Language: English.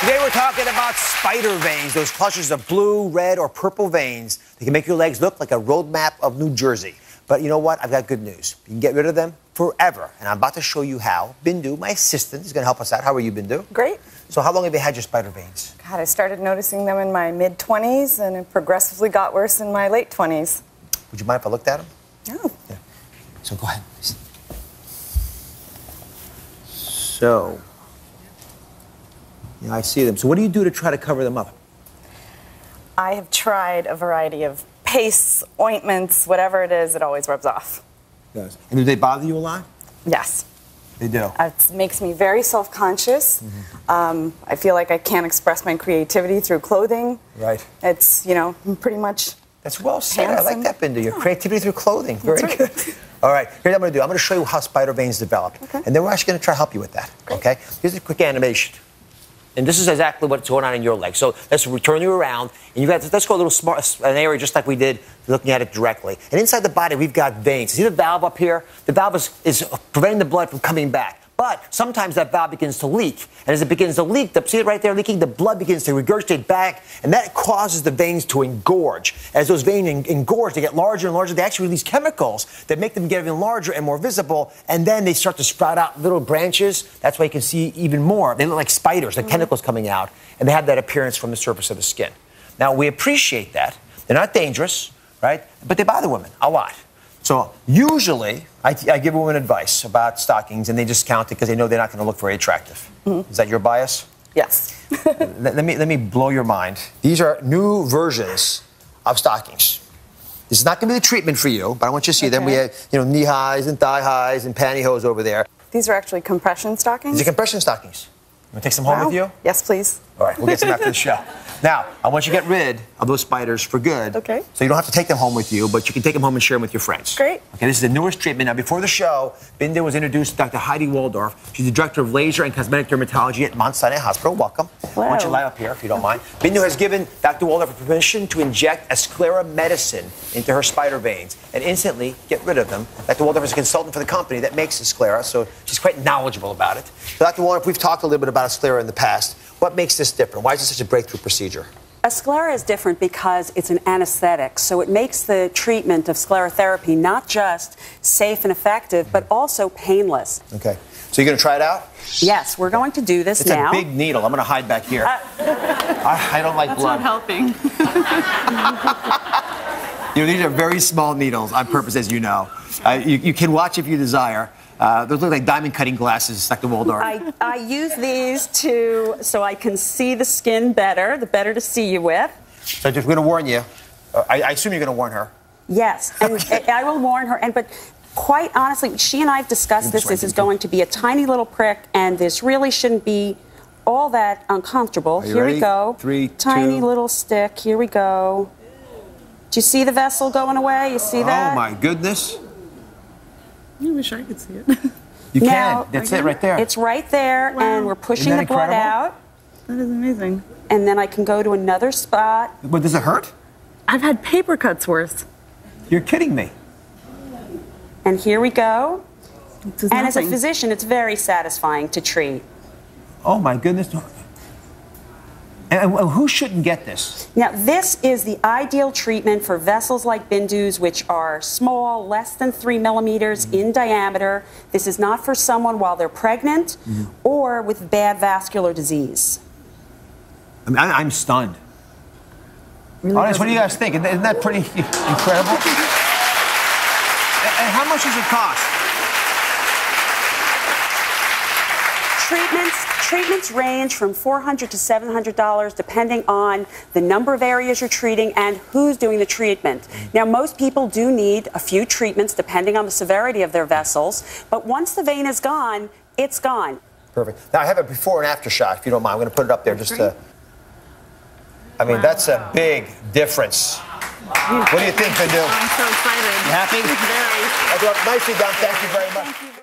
Today we're talking about spider veins, those clusters of blue, red, or purple veins. They can make your legs look like a road map of New Jersey. But you know what? I've got good news. You can get rid of them forever. And I'm about to show you how. Bindu, my assistant, is going to help us out. How are you, Bindu? Great. So how long have you had your spider veins? God, I started noticing them in my mid-20s, and it progressively got worse in my late 20s. Would you mind if I looked at them? No. Yeah. So go ahead, please. So, yeah, I see them. So what do you do to try to cover them up? I have tried a variety of pastes, ointments, whatever it is, it always rubs off. It does. And do they bother you a lot? Yes. They do. It makes me very self-conscious. Mm-hmm. I feel like I can't express my creativity through clothing. Right. It's, you know, pretty much. That's well said. Handsome. I like that, Bindu. Your creativity through clothing. Very That's good. right. All right, here's what I'm going to do. I'm going to show you how spider veins develop. Okay. And then we're actually going to try to help you with that. Great. Okay? Here's a quick animation. And this is exactly what's going on in your leg. So let's turn you around. And you've got, let's go a little an area just like we did looking at it directly. And inside the body, we've got veins. See the valve up here? The valve is preventing the blood from coming back. But sometimes that valve begins to leak. And as it begins to leak, see it right there leaking? The blood begins to regurgitate back, and that causes the veins to engorge. As those veins engorge, they get larger and larger. They actually release chemicals that make them get even larger and more visible, and then they start to sprout out little branches. That's why you can see even more. They look like spiders, like tentacles coming out, and they have that appearance from the surface of the skin. Now, we appreciate that. They're not dangerous, right? But they bother women a lot. So usually, I give women advice about stockings, and they discount it because they know they're not going to look very attractive. Mm-hmm. Is that your bias? Yes. let me blow your mind. These are new versions of stockings. This is not going to be the treatment for you, but I want you to see them. We have, knee highs and thigh highs and pantyhose over there. These are actually compression stockings? These are compression stockings. You want to take some home with you? Yes, please. All right, we'll get some after the show. Now, I want you to get rid of those spiders for good. Okay. So you don't have to take them home with you, but you can take them home and share them with your friends. Great. Okay, this is the newest treatment. Now, before the show, Bindu was introduced to Dr. Heidi Waldorf. She's the director of laser and cosmetic dermatology at Mount Sinai Hospital. Welcome. Wow. I want you to lie up here, if you don't mind. Bindu has given Dr. Waldorf permission to inject a sclera medicine into her spider veins and instantly get rid of them. Dr. Waldorf is a consultant for the company that makes the sclera, so she's quite knowledgeable about it. So, Dr. Waldorf, we've talked a little bit about a sclera in the past. What makes this different? Why is this such a breakthrough procedure? A sclera is different because it's an anesthetic, so it makes the treatment of sclerotherapy not just safe and effective, but also painless. Okay. So you're going to try it out? Yes, we're going to do this now. It's a big needle. I'm going to hide back here. I don't like blood. That's not helping. These are very small needles on purpose, as you know. You can watch if you desire. Those look like diamond cutting glasses, Dr. Waldorf. I use these so I can see the skin better, the better to see you with. So I'm going to warn you. I assume you're going to warn her. Yes, and I will warn her. But quite honestly, she and I have discussed this. This is going to be a tiny little prick, and this really shouldn't be all that uncomfortable. Here we go. 3, 2. Tiny little stick. Here we go. Do you see the vessel going away? You see that? Oh, my goodness. I wish I could see it. You Now, can. That's it right there. It's right there, Wow. and we're pushing the blood incredible? out. That is amazing. And then I can go to another spot. But does it hurt? I've had paper cuts worse. You're kidding me. And here we go. This is And as a nothing. physician, it's very satisfying to treat. Oh, my goodness. And who shouldn't get this? Now, this is the ideal treatment for vessels like Bindu's, which are small, less than 3 millimeters in diameter. This is not for someone while they're pregnant or with bad vascular disease. I mean, I'm stunned. Really Honest, what do you doesn't- guys think? Isn't that pretty incredible? And how much does it cost? Treatments range from $400 to $700 depending on the number of areas you're treating and who's doing the treatment. Now, most people do need a few treatments depending on the severity of their vessels, but once the vein is gone, it's gone. Perfect. Now, I have a before and after shot, if you don't mind. I'm going to put it up there just to... I mean, that's a big difference. What do you think, Bindu? I'm so excited. You happy? Very. Nicely done. Thank you very much.